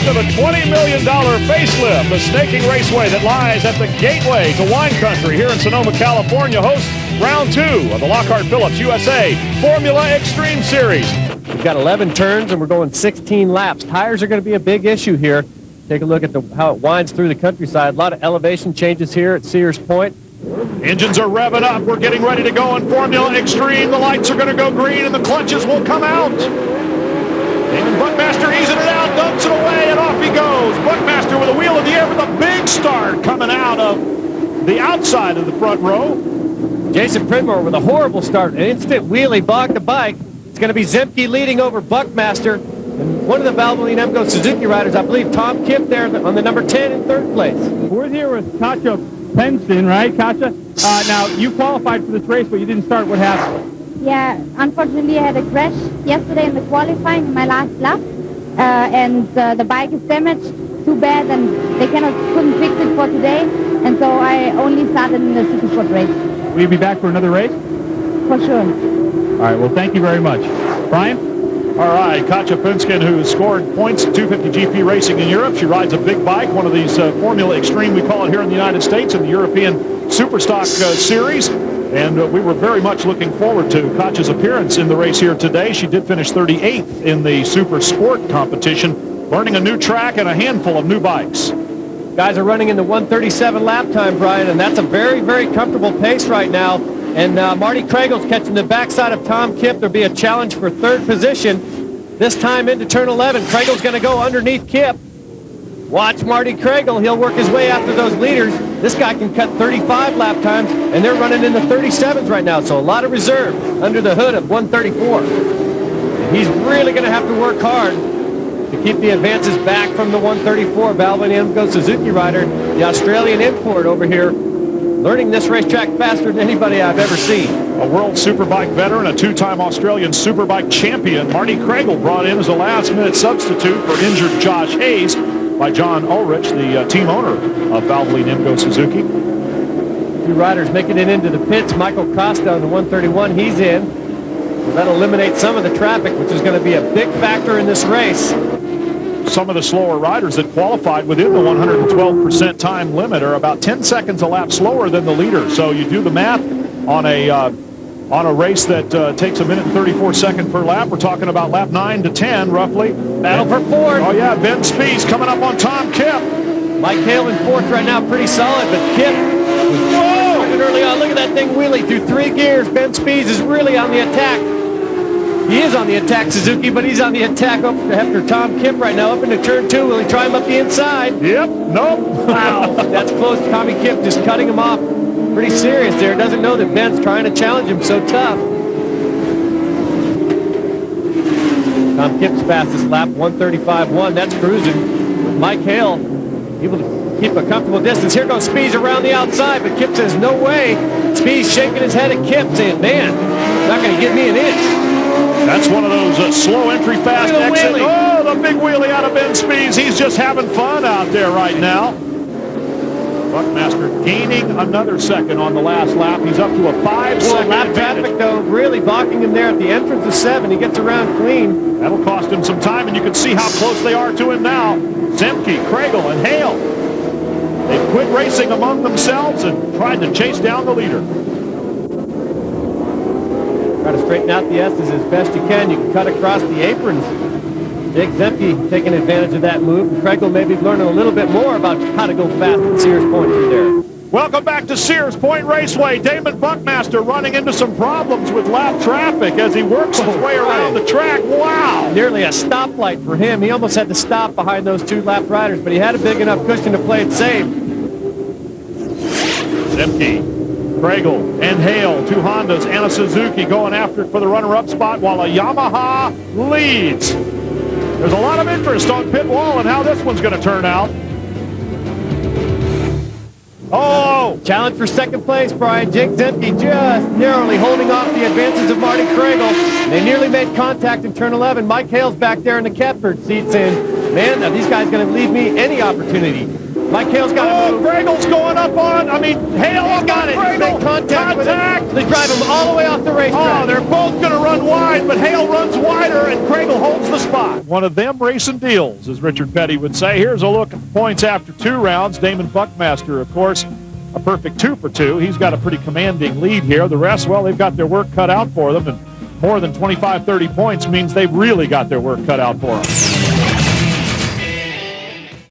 cost of a $20 million facelift. The snaking raceway that lies at the gateway to wine country here in Sonoma, California hosts round 2 of the Lockhart Phillips USA Formula Xtreme Series. We've got 11 turns and we're going 16 laps. Tires are going to be a big issue here. Take a look at how it winds through the countryside. A lot of elevation changes here at Sears Point. Engines are revving up. We're getting ready to go in Formula Xtreme. The lights are going to go green and the clutches will come out. Damon Buckmaster easing it out, dumps it away, and off he goes. Buckmaster with a wheel in the air with a big start coming out of the outside of the front row. Jason Pridmore with a horrible start. An instant wheelie bogged the bike. It's going to be Zemke leading over Buckmaster. And one of the Valvoline Emco Suzuki riders, I believe Tom Kipp there on the number 10 in third place. We're here with Katja Penston, right, Katja? Now, you qualified for this race, but you didn't start. What happened? Yeah, unfortunately I had a crash yesterday in the qualifying in my last lap, and the bike is damaged too bad, and they couldn't fix it for today, and so I only started in the Supersport race. Will you be back for another race? For sure. All right, well, thank you very much. Brian? All right, Katja Penskin, who scored points at 250 GP racing in Europe. She rides a big bike, one of these Formula Xtreme, we call it here in the United States, in the European Superstock Series. And we were very much looking forward to Katja's appearance in the race here today. She did finish 38th in the Super Sport competition, learning a new track and a handful of new bikes. Guys are running in the 1:37 lap time, Brian, and that's a very, very comfortable pace right now. And Marty Kragle's catching the backside of Tom Kipp. There'll be a challenge for third position. This time into turn 11, Kragle's going to go underneath Kipp. Watch Marty Kragle. He'll work his way after those leaders. This guy can cut 35 lap times, and they're running in the 37s right now, so a lot of reserve under the hood of 134. And he's really going to have to work hard to keep the advances back from the 134 Valvoline Emco Suzuki rider, the Australian import over here, learning this racetrack faster than anybody I've ever seen. A World Superbike veteran, a two-time Australian Superbike champion, Marty Kragle brought in as a last-minute substitute for injured Josh Hayes by John Ulrich, the team owner of Valvoline Emco Suzuki. Two riders making it into the pits. Michael Costa on the 131, he's in. So that'll eliminate some of the traffic, which is going to be a big factor in this race. Some of the slower riders that qualified within the 112% time limit are about 10 seconds a lap slower than the leader. So you do the math on a race that takes a minute and 34 seconds per lap. We're talking about lap 9 to 10, roughly. Battle for fourth. Oh, yeah, Ben Spees coming up on Tom Kipp. Mike Hale in fourth right now, pretty solid, but Kipp was working early on. Look at that thing wheelie through 3 gears. Ben Spees is really on the attack. He is on the attack, Suzuki, but he's on the attack after Tom Kipp right now. Up into turn 2. Will he try him up the inside? Yep. Nope. Wow. That's close. Tommy Kipp just cutting him off. Pretty serious there. Doesn't know that Ben's trying to challenge him so tough. Tom Kipp's fastest lap, 135.1. That's cruising. Mike Hale able to keep a comfortable distance. Here goes Spees around the outside, but Kipp says no way. Spees shaking his head at Kipp, saying, man, not going to get me an inch. That's one of those slow entry, fast exit. Wheelie. Oh, the big wheelie out of Ben Spees. He's just having fun out there right now. Buckmaster gaining another second on the last lap. He's up to a 5-second lap advantage. traffic, though, really balking him there at the entrance of 7. He gets around clean. That'll cost him some time, and you can see how close they are to him now. Zemke, Kragle, and Hale. They quit racing among themselves and tried to chase down the leader. Try to straighten out the S's as best you can. You can cut across the aprons. Jake Zemke taking advantage of that move. And Kragle maybe learning a little bit more about how to go fast at Sears Point through there. Welcome back to Sears Point Raceway. Damon Buckmaster running into some problems with lap traffic as he works his way around the track. Wow! Nearly a stoplight for him. He almost had to stop behind those 2 lap riders, but he had a big enough cushion to play it safe. Zemke, Kragle, and Hale, 2 Hondas and a Suzuki going after it for the runner-up spot while a Yamaha leads. There's a lot of interest on pit wall and how this one's going to turn out. Oh! Challenge for second place, Brian. Jake Zemke just narrowly holding off the advances of Marty Kragle. They nearly made contact in turn 11. Mike Hale's back there in the catbird seat saying, man, are these guys going to leave me any opportunity? Mike Hale's got to move. Kragle's going up on, Hale got it. He's made contact with him. They drive him all the way off the racetrack. Oh, they're both going to run wide, but Hale runs wider, and Kragle holds the spot. One of them racing deals, as Richard Petty would say. Here's a look at the points after 2 rounds. Damon Buckmaster, of course, a perfect 2 for 2. He's got a pretty commanding lead here. The rest, well, they've got their work cut out for them, and more than 25, 30 points means they've really got their work cut out for them.